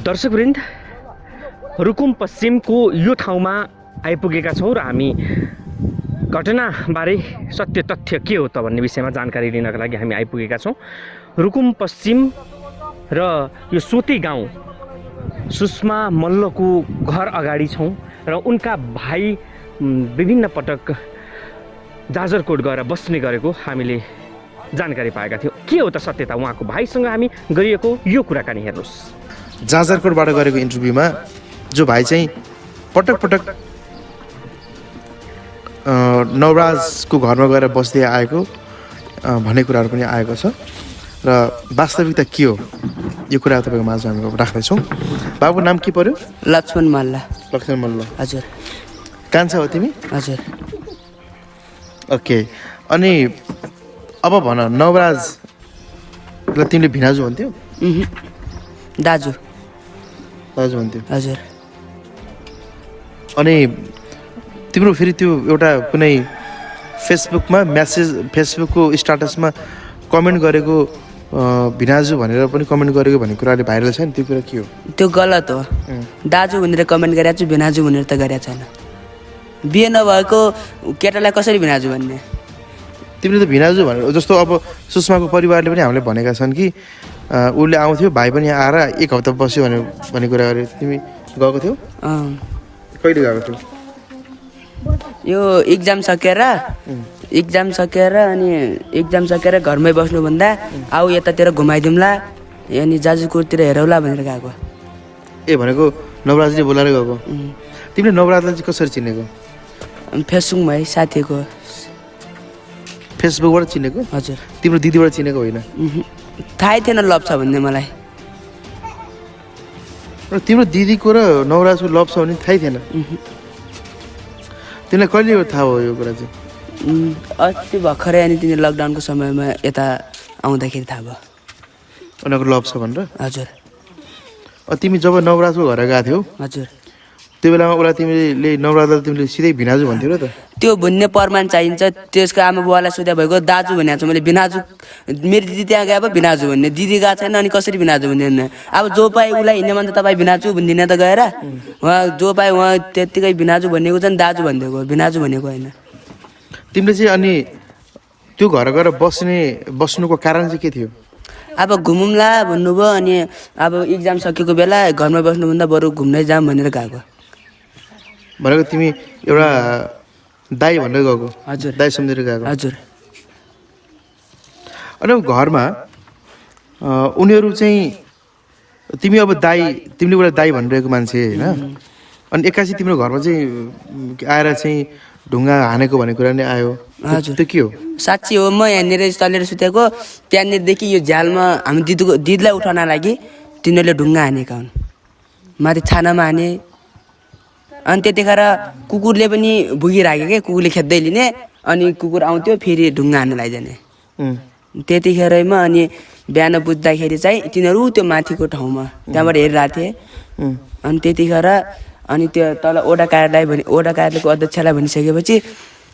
दर्शकवृन्द, रुकुम पश्चिमको यो ठाउँमा आइपुगेका छौँ र हामी घटनाबारे सत्य तथ्य के हो त भन्ने विषयमा जानकारी लिनका लागि हामी आइपुगेका छौँ। रुकुम पश्चिम र यो सोते गाउँ सुषमा मल्लको घर अगाडि छौँ र उनका भाइ विभिन्न पटक जाजरकोट गएर बस्ने गरेको हामीले जानकारी पाएका थियौँ। के हो त सत्यता उहाँको भाइसँग हामी गरिएको यो कुराकानी हेर्नुहोस्। जाजरकोटबाट गरेको इन्टरभ्यूमा जो भाइ चाहिँ पटक पटक नवराजको घरमा गएर बस्दै आएको भन्ने कुराहरू पनि आएको छ र वास्तविकता के हो यो कुरा तपाईँको माझ हामी राख्दैछौँ। बाबुको नाम के पर्यो? लक्ष्मण मल्ल। लक्ष्मण मल्ल। हजुर। कान्छा हो तिमी? हजुर। ओके, अनि अब भन, नवराजलाई तिमीले भिनाजु भन्थ्यौ? दाजु। दाजु भन्थ्यौ? हजुर। अनि तिम्रो फेरि त्यो एउटा कुनै फेसबुकमा फेसबुकको स्टाटसमा कमेन्ट गरेको भिनाजु भनेर पनि कमेन्ट गरेको भन्ने कुराले भाइरल छ नि, त्यो कुरा के हो? त्यो गलत हो। दाजु भनेर कमेन्ट गरेको छु, भिनाजु भनेर त गरेको छैन। बिहे नभएको केटालाई कसरी भिनाजु भन्ने? तिमीले त भिनाजु भनेर, जस्तो अब सुषमाको परिवारले पनि हामीले भनेका छन् कि उसले आउँथ्यो, भाइ पनि आएर 1 हप्ता बस्यो भन्ने कुरा गरे। तिमी गएको थियौ? कहिले गएको थियौ? यो इक्जाम सकेर अनि इक्जाम सकेर घरमै बस्नुभन्दा आऊ यतातिर घुमाइदिउँला अनि जाजुकोटतिर हेरौला भनेर गएको। ए, भनेको नवराजले बोलाएर गएको? तिमीले नवराजलाई चाहिँ कसरी चिनेको? फेसबुकमा है, साथीको। फेसबुकबाट चिनेको? हजुर। तिम्रो दिदीबाट चिनेको होइन? थाहै थिएन लभ छ भन्ने मलाई। र तिम्रो दिदीको र नवराजको लभ छ भने थाहै थिएन? तिमीलाई कहिले थाहा भयो यो कुरा चाहिँ? अस्ति भर्खरै अनि तिनी लकडाउनको समयमा यता आउँदाखेरि थाहा भयो उनीहरूको लभ छ भनेर। हजुर। तिमी जब नवराजको घर गएको थियौ, हजुर, त्यो बेलामा उसलाई तिमीले नवराजलाई तिमीले सिधै भिनाजु भन्थ्यौ र त? त्यो भन्ने प्रमाण चाहिन्छ। त्यसको आमा बुवालाई सोध्या भएको दाजु भनेको छु मैले, भिनाजु। मेरो दिदी त्यहाँ गए अब भिनाजु भन्ने, दिदी गएको छैन अनि कसरी भिनाजु भन्ने? अब जो पाए उसलाई हिँड्ने भने त तपाईँ भिनाजु भनिदिने त गएर। उहाँ जो पाए उहाँ त्यत्तिकै भिनाजु भनेको चाहिँ दाजु भनिदिएको, भिनाजु भनेको होइन। तिमीले चाहिँ अनि त्यो घर गएर बस्नुको कारण चाहिँ के थियो? अब घुमौँला भन्नुभयो अनि अब इक्जाम सकेको बेला घरमा बस्नुभन्दा बरु घुम्नै जाऊँ भनेर गएको। भनेको तिमी एउटा दाई भनेर गएको? हजुर। दाई सम्झेर गएको? हजुर। अनि अब घरमा उनीहरू चाहिँ तिमी अब तिमीले एउटा दाई भनिरहेको मान्छे होइन, अनि एक्कासी तिम्रो घरमा चाहिँ आएर चाहिँ ढुङ्गा हानेको भन्ने कुरा नै आयो। हजुर। त्यो के हो? साँच्ची हो। म यहाँनिर चलेर सुतेको, त्यहाँनिरदेखि यो झ्यालमा हामी दिदीलाई उठाउन लागि तिनीहरूले ढुङ्गा हानेका हुन्। माथि छानामा हाने। अनि त्यतिखेर कुकुरले पनि भुगिराख्यो क्या, कुकुरले खेद्दै लिने अनि कुकुर आउँथ्यो फेरि ढुङ्गा हान्न लैजाने। त्यतिखेरैमा अनि बिहान बुझ्दाखेरि चाहिँ तिनीहरू त्यो माथिको ठाउँमा त्यहाँबाट हेरिरहेको थिएँ। अनि त्यतिखेर अनि त्यो तल ओडा कार्यालयको अध्यक्षलाई भनिसकेपछि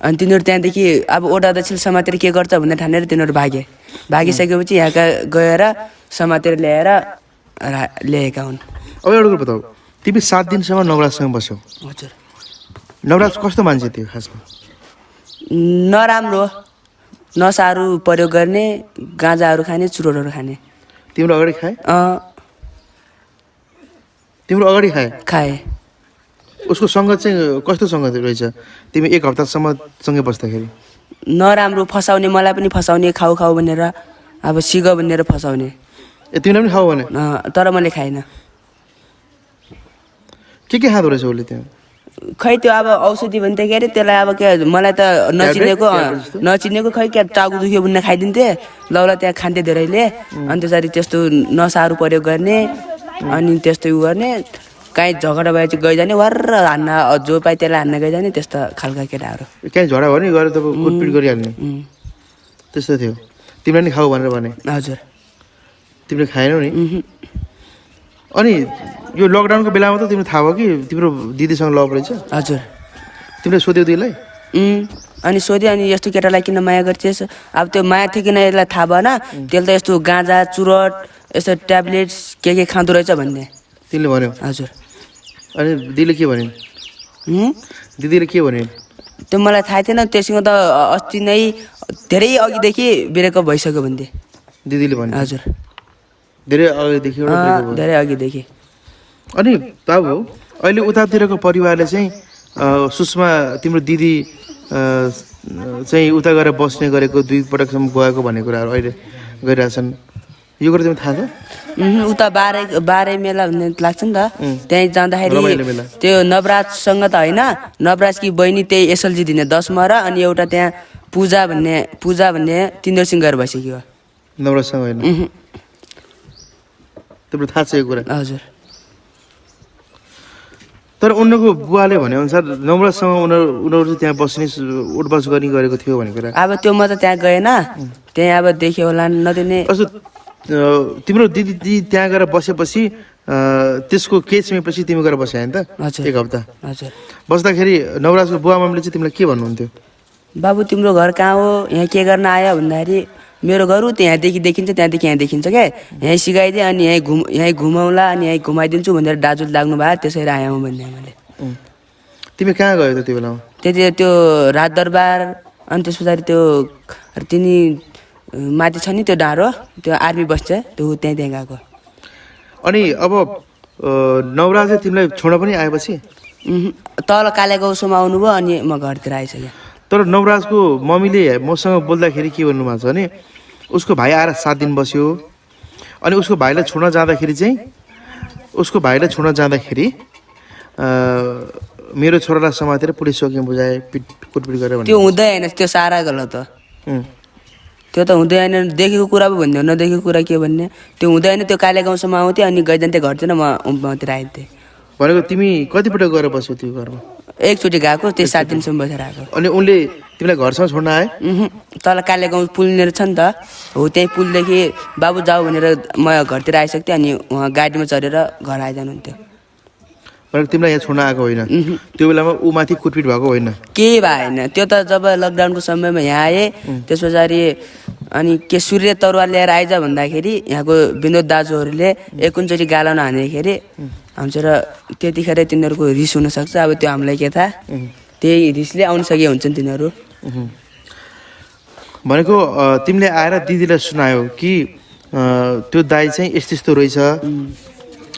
अनि तिनीहरू त्यहाँदेखि अब ओडा अध्यक्ष समातेर के गर्छ भनेर ठानेर तिनीहरू भागिसकेपछि यहाँका गएर समातेर ल्याएर ल्याएका हुन्। अब एउटा कुरा बताऊ, तिमी 7 दिनसम्म नवराजसँग बस्यौ। हजुर। नवराज कस्तो मान्छे थियो खासमा? नराम्रो, नसाहरू प्रयोग गर्ने, गाँजाहरू खाने, चुरोटहरू खाने। तिम्रो अगाडि खाए? तिम्रो अगाडि खाए। उसको सङ्गत चाहिँ कस्तो सङ्गत रहेछ तिमी 1 हप्तासम्म सँगै बस्दाखेरि? नराम्रो, फसाउने, मलाई पनि फसाउने, खाऊ भनेर, अब सिग भनेर फसाउने। ए, तिमीलाई पनि खाऊ भने? तर मैले खाइनँ। के खाँदो रहेछ उसले त्यहाँ? खै त्यो अब औषधि भन्थे के अरे त्यसलाई, अब के मलाई त नचिनेको खै क्या टाउको दुख्यो भने खाइदिन्थे। लौला त्यहाँ खान्थे धेरैले। अनि त्यसरी त्यस्तो नसाहरू प्रयोग गर्ने अनि त्यस्तो उ गर्ने, काहीँ झगडा भए चाहिँ गइजाने वर्र हान्न, जो पाए त्यसलाई हान्न गइजाने, त्यस्तो खालका केटाहरू। कहीँ झगडा भयो नि गएर तपाईँ कुटपिट गरिहाल्ने त्यस्तो थियो? तिमीलाई नि खाऊ भनेर भने? हजुर। तिमीले खाएनौ नि? अनि यो लकडाउनको बेलामा त तिमीलाई थाहा भयो कि तिम्रो दिदीसँग लभ रहेछ? हजुर। तिमीले सोध्यौ दिदीलाई? अनि सोध्यो अनि यस्तो केटालाई किन माया गर्छस्? अब त्यो माया थियो किन यसलाई थाहा भएन। त्यसले त यस्तो गाँजा, चुरोट, यस्तो ट्याब्लेट्स के खाँदो रहेछ भन्ने। तिमीले भन्यो हजुर अनि दिदीले के भन्यो दिदीले के भन्यो त्यो मलाई थाहा थिएन त्योसँग त अस्ति नै धेरै अघिदेखि ब्रेकअप भइसक्यो भन्थे दिदीले भन्यो हजुर धेरै अगाडिदेखि एउटा breakup भयो। धेरै अघिदेखि अनि बाबु अहिले उतातिरको परिवारले चाहिँ सुषमा तिम्रो दिदी चाहिँ उता गएर बस्ने गरेको 2 पटकसम्म गएको भन्ने कुराहरू अहिले गरिरहेछन् यो कुरा तिमीलाई थाहा छ उता बाह्रै मेला भन्ने लाग्छ नि त त्यहीँ जाँदाखेरि रमाइलो मेला। त्यो नवराजसँग त होइन नवराजकी बहिनी त्यही एसएलजी दिने 10 मा र अनि एउटा त्यहाँ पूजा भन्ने तिनीहरूसँग गएर भइसक्यो नवराजसँग होइन तिम्रो थाहा छ यो कुरा हजुर तर उनीहरूको बुवाले भनेअनुसार नवराजसँग उनीहरू चाहिँ त्यहाँ बस्ने उठबस गर्ने गरेको थियो भन्ने कुरा अब त्यो म त त्यहाँ गएन त्यहाँ अब देख्यो होला नदिने कस्तो तिम्रो दिदी त्यहाँ गएर बसेपछि त्यसको केस छुमेपछि तिमी गएर बस्यो होइन त हजुर। 1 हप्ता हजुर बस्दाखेरि नवराजको बुवा मम्मीले चाहिँ तिमीलाई के भन्नुहुन्थ्यो बाबु तिम्रो घर कहाँ हो यहाँ के गर्न आयो भन्दाखेरि मेरो घर ऊ त्यहाँदेखि देखिन्छ त्यहाँदेखि यहाँ देखिन्छ क्या यहीँ सिकाइदिएँ अनि यहीँ घुमाउला अनि यहीँ घुमाइदिन्छु भनेर दाजु लाग्नु भयो त्यसरी आएँ भन्ने मैले तिमी कहाँ गयो त त्यो बेलामा त्यति त्यो राज दरबार अनि त्यस पछाडि त्यो तिनी माथि छ नि त्यो डाँडो त्यो आर्मी बस्छ त्यो त्यहीँ गएको अनि अब नवराजले तिमीलाई छोड्न पनि आएपछि तल काले गाउँसम्म आउनुभयो अनि म घरतिर आइसकेँ तर नवराजको मम्मीले मसँग बोल्दाखेरि के भन्नुभएको छ भने उसको भाइ आएर 7 दिन बस्यो अनि उसको भाइलाई छोड्न जाँदाखेरि चाहिँ मेरो छोरालाई समातेर पुलिस चौकीमा बुझाए कुटपिट गरेर त्यो हुँदै होइन त्यो सारा गलत हो त्यो त हुँदै होइन देखेको कुरा पो भन्ने हो नदेखेको कुरा के भन्ने त्यो हुँदैन त्यो काले गाउँसम्म आउँथेँ अनि गइजान्थेँ घरतिर मतिर आइन्थेँ भनेको तिमी कतिपटक गएर बस्यौ त्यो घरमा एकचोटि गएको त्यो 7 दिनसम्म बसेर आएको अनि उनले तिमीलाई घरसम्म छोड्न आए तल काले गाउँ पुलनिर छ नि त हो त्यही पुलदेखि बाबु जाऊ भनेर म घरतिर आइसक्थेँ अनि उहाँ गाडीमा चढेर घर आइजानुहुन्थ्यो भनेको तिमीलाई यहाँ छोड्न आएको होइन त्यो बेलामा ऊ माथि कुटपिट भएको होइन केही भएन त्यो त जब लकडाउनको समयमा यहाँ आएँ त्यस पछाडि अनि के सूर्य तरुवा ल्याएर आइज भन्दाखेरि यहाँको विनोद दाजुहरूले एकचोटि गाला नहान्दाखेरि हुन्छ र त्यतिखेर तिनीहरूको रिस हुनसक्छ अब त्यो हामीलाई के थाहा त्यही रिसले आउन सके हुन्छन् तिनीहरू भनेको तिमीले आएर दिदीलाई सुनायो कि त्यो दाइ चाहिँ यस्तो रहेछ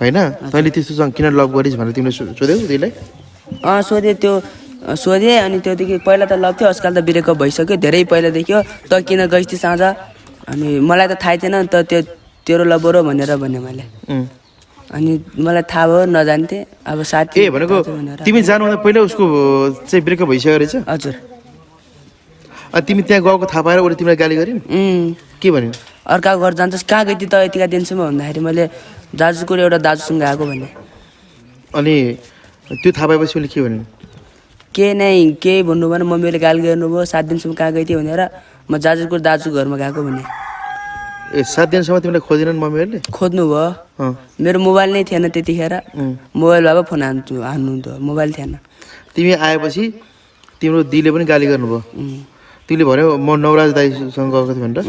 होइन तैँले त्यस्तोसँग किन लभ गरिस् भनेर तिमीले सोध्यौ दिदीलाई सोधेँ त्यो सोधेँ अनि त्योदेखि पहिला त लभ थियो आजकल त ब्रेकअप भइसक्यो धेरै पहिलादेखि हो त किन गइस् त्यो साँझ अनि मलाई त थाहै थिएन त त्यो तेरो लभ हो भनेर भने मैले अनि मलाई थाहा भयो नजान्थेँ अब साथी भनेको तिमी जानुभन्दा पहिला उसको चाहिँ ब्रेकअप भइसक्यो रहेछ हजुर अनि तिमी त्यहाँ गएको थाहा पाएर उसले तिमीलाई गाली गर्यो के भन्यो अर्काको घर जान्छस् कहाँ गइति त यतिका दिनसम्म भन्दाखेरि मैले दाजुको एउटा दाजुसँग आएको भने अनि त्यो थाहा पाएपछि उसले के भन्यो केही भन्नु भएन मम्मीले गाली गर्नुभयो 7 दिनसम्म कहाँ गइथेँ भनेर म दाजुको घरमा गएको भने 7 दिनसम्म तिमीलाई खोजेनन् मम्मीहरूले खोज्नु भयो मेरो मोबाइल नै थिएन त्यतिखेर मोबाइल भए फोन हान्नुहुन्थ्यो मोबाइल थिएन तिमी आएपछि तिम्रो दिदीले पनि गाली गर्नुभयो तिमीले भन्यो म नवराज दाईसँग गएको थिएँ भनेर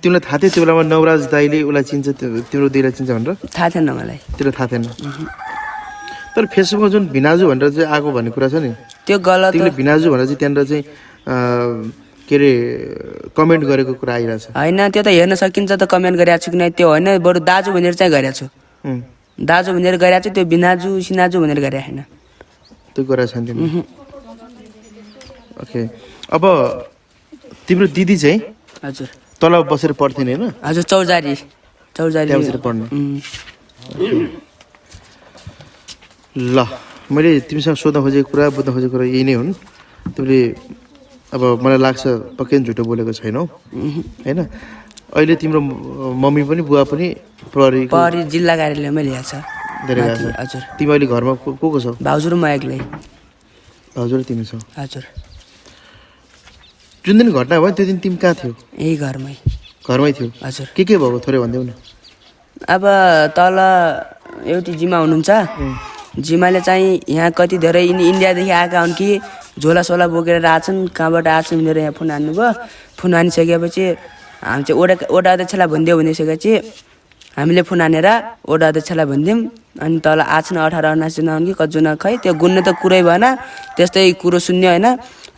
तिमीलाई थाहा थियो त्यो बेलामा नवराज दाईले उसलाई चिन्छ तिम्रो दिदीलाई चिन्छ भनेर थाहा थिएन मलाई तिमीलाई थाहा थिएन तर फेसबुकमा जुन भिनाजु भनेर चाहिँ आएको भन्ने कुरा छ नि त्यो गलत तिमीले भिनाजु भनेर चाहिँ त्यहाँनिर चाहिँ के अरे कमेन्ट गरेको कुरा आइरहेछ होइन त्यो त हेर्न सकिन्छ त कमेन्ट गरिरहेको छु कि नै त्यो होइन बरु दाजु भनेर चाहिँ गरेको छु दाजु भनेर गरिरहेको छु त्यो बिनाजु सिनाजु भनेर गरेको छैन त्यो गरेको छैन तिमीले ओके अब तिम्रो दिदी चाहिँ हजुर तल बसेर पढ्थेन होइन हजुर चौजारी त्यहाँ बसेर पढ्ने ल मैले तिमीसँग सोध्न खोजेको कुरा बुझ्न खोजेको कुरा यही नै हुन् तिमीले अब मलाई लाग्छ पक्कै झुटो बोलेको छैनौ होइन अहिले तिम्रो मम्मी पनि बुवा पनि प्रहरी जिल्ला कार्यालयमै ल्याएको छ धेरै गएको छ हजुर तिमी अहिले घरमा को छौ भाउजू र म एक्लै भाउजू र तिमी छौ हजुर जुन दिन घटना भयो त्यो दिन तिमी कहाँ थियौ यही घरमै थियो हजुर के भएको थोरै भनिदेऊ न अब तल एउटी जिमा हुनुहुन्छ जिमाले चाहिँ यहाँ कति धेरै इन्डियादेखि आएका हुन् कि झोलासोला बोकेर आएछन् कहाँबाट आएछन् भनेर यहाँ फोन हान्नुभयो फोन हानिसकेपछि हामी चाहिँ वडा अध्यक्षलाई भनिदियो भनिसकेपछि हामीले फोन हानेर वडा अध्यक्षलाई भनिदियौँ अनि तल 8 न 18 19 जना हुन् कि कतिजना खै त्यो गुन्ने त कुरै भएन त्यस्तै कुरो सुन्यो होइन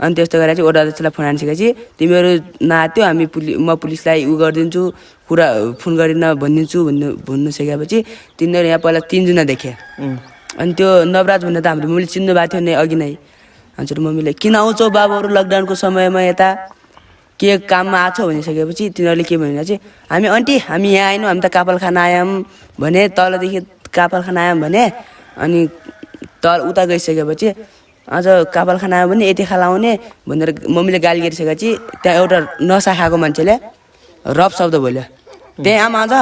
अनि त्यस्तो गरेर चाहिँ वडा अध्यक्षलाई फोन हानिसकेपछि तिमीहरू नआत्यो हामी म पुलिसलाई उ गरिदिन्छु कुरा फोन गरिन भनिदिन्छु भन्नु सकेपछि तिनीहरू यहाँ पहिला 3 जना देखे अनि त्यो नवराज भन्ने त हाम्रो मम्मीले चिन्नु भएको थियो नि अघि नै हजुर मम्मीले किन आउँछौ बाबुहरू लकडाउनको समयमा यता के काममा आछौ भनिसकेपछि तिनीहरूले के भनेर चाहिँ हामी आन्टी हामी यहाँ आएनौँ हामी त कापल खाना आयौँ भने तलदेखि कापल खाना आयौँ भने अनि तल उता गइसकेपछि अझ कापल खाना आयो भने यति खाला आउने भनेर मम्मीले गाली गरिसकेपछि त्यहाँ एउटा नसा खाएको मान्छेले रफ शब्द बोल्यो त्यहाँ आमा आउँछ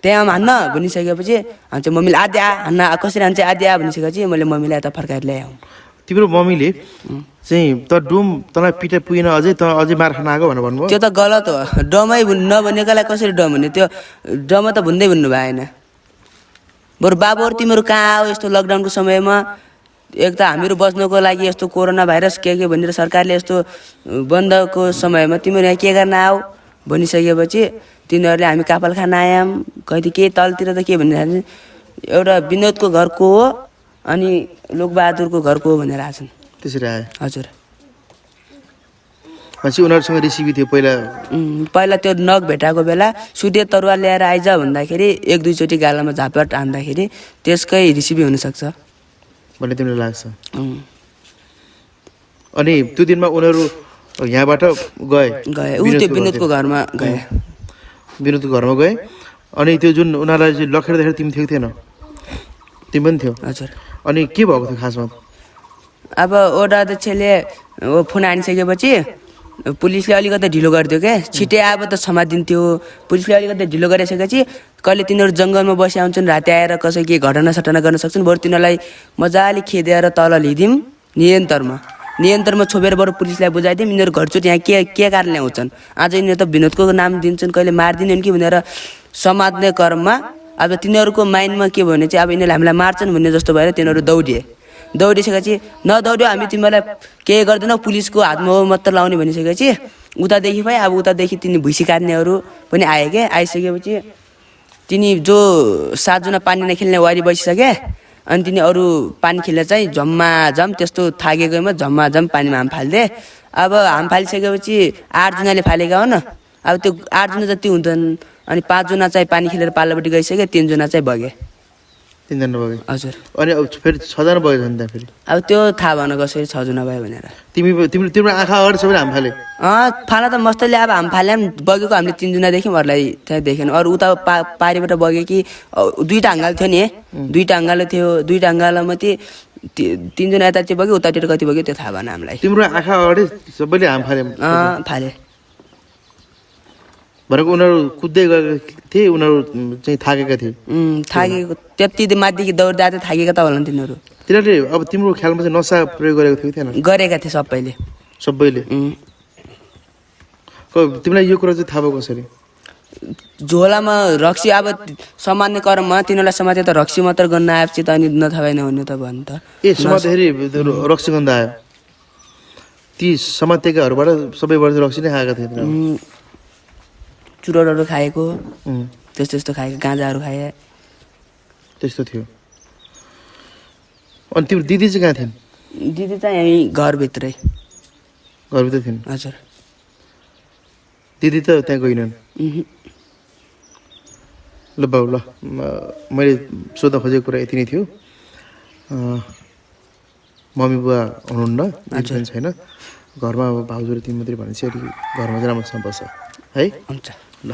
त्यहाँ आमा हान्न भनिसकेपछि हामी चाहिँ मम्मीले आद्या हान्न कसरी हान्छ आद्या भनिसकेपछि मैले मम्मीलाई यता फर्काएर ल्याएँ तिम्रो मम्मीले चाहिँ त डोम तँलाई पिटा पुगेन अझै मार खान आएको भनेर भन्नुभयो त्यो त गलत हो डमै नभनेकोलाई कसरी डम भन्ने त्यो डम त भन्दै भन्नु भएन बरु बाबुहरू तिमीहरू कहाँ आऊ यस्तो लकडाउनको समयमा एक त हामीहरू बच्नको लागि यस्तो कोरोना भाइरस के भनेर सरकारले यस्तो बन्दको समयमा तिमीहरू यहाँ के गर्न आऊ भनिसकेपछि तिनीहरूले हामी कापल खान आयौँ कहिले के तलतिर त के भनेर एउटा विनोदको घरको हो अनि लोकबहादुरको घरको हो भनेर आछन् त्यसरी आयो हजुर पछि उनीहरूसँग रेसिपी थियो पहिला त्यो नख भेटाएको बेला सुते तरुवा ल्याएर आइज भन्दाखेरि 1-2 चोटि गालामा झापट हान्दाखेरि त्यसकै रेसिपी हुनसक्छ भन्ने तिमीलाई लाग्छ अनि त्यो दिनमा उनीहरू यहाँबाट गए त्यो विनोदको घरमा गए विनोदको घरमा गए अनि त्यो जुन उनीहरूलाई चाहिँ लखेर देखेर तिमी थियो थिएन तिमी पनि थियो हजुर अनि के भएको थियो खासमा अब वडा अध्यक्षले फोन हानिसकेपछि पुलिसले अलिकति ढिलो गरिदियो क्या छिट्टै अब त समातिन्थ्यो पुलिसले अलिकति ढिलो गरिसकेपछि कहिले तिनीहरू जङ्गलमा बसी आउँछन् राति आएर कसै के घटना सटना गर्न सक्छन् बरु तिनीहरूलाई मजाले खेदेर तल लिदिउँ नियन्त्रणमा छोपेर बरु पुलिसलाई बुझाइदिउँ यिनीहरू घरचोटि यहाँ के कारणले आउँछन् आज यिनीहरू त विनोदको नाम दिन्छन् कहिले मारिदिन्छन् कि भनेर समात्ने क्रममा अब तिनीहरूको माइन्डमा के भने चाहिँ अब यिनीहरूले हामीलाई मार्छन् भन्ने जस्तो भएर तिनीहरू दौडिसकेपछि नदौड्यो हामी तिमीहरूलाई केही गर्दैनौँ पुलिसको हातमा मात्र लाउने भनिसकेपछि उतादेखि भयो अब उतादेखि तिनी भुइँसी काट्नेहरू पनि आए क्या आइसकेपछि तिनी जो 7 जना पानी नखेल्ने वारी बसिसके अनि तिनी अरू पानी खेल्ने चाहिँ झम्माझम त्यस्तो थाकेकोमा झम्माझम पानीमा हाम फाल्दे अब हाम फालिसकेपछि 8 जनाले फालेका हुन् अब त्यो 8 जना जति हुँदैन अनि 5 जना चाहिँ पानी खेलेर पाल्लोपट्टि गइसके 3 जना चाहिँ बगे 3 जना बगे हजुर अनि अब फेरि 6 जना बगे झन् त्यहाँ फेरि अब त्यो थाहा भएन कसरी 6 जना भयो भनेर तिम्रो आँखा अगाडि सबैले हाम फाले फाला त मस्तले अब हाम फाल्यौँ बगेको हामीले 3 जना देख्यौँ अरूलाई त्यहाँ देखेन अरू उता पारिबाट बगे कि 2टा अङ्गालो थियो नि 2टा अङ्गालो थियो 2टा अङ्गालोमा 3 जना यता चाहिँ बग्यो उतातिर कति बग्यो त्यो थाहा भएन हामीलाई तिम्रो आँखा अगाडि सबैले हाम फाले फाले भनेको उनीहरू कुद्दै गएको थिए उनीहरू चाहिँ थाकेका थिए थाकेको त्यति माथिदेखि दौड्दा त थाकेका त होला नि तिनीहरूले अब तिम्रो ख्यालमा चाहिँ नसा प्रयोग गरेको थियो कि थिएन गरेका थिए सबैले तिमीलाई यो कुरा चाहिँ थाहा भयो कसरी झोलामा रक्सी अब समात्ने क्रममा तिनीहरूलाई समाते त रक्सी मात्र गर्न आएपछि त अनि नथाहा भएन भन्नु त भन्नु त ए समात्दाखेरि रक्सी गन्ध आयो ती समातेकाहरूबाट सबैबाट रक्सी नै खाएका थिए चुरोटहरू खाएको त्यस्तो खाएको गाँजाहरू खाए त्यस्तो थियो अनि तिम्रो दिदी चाहिँ कहाँ थिइन् दिदी चाहिँ यहीँ घरभित्रै थिइन् हजुर दिदी त त्यहाँ गइनन् ल बाउ ल मैले सोध्न खोजेको कुरा यति नै थियो मम्मी बुवा हुनुहुन्न पनि छैन घरमा अब भाउजू र तिमी मात्रै भनेपछि अलिक घरमा चाहिँ राम्रोसँग बस्छ है हुन्छ ल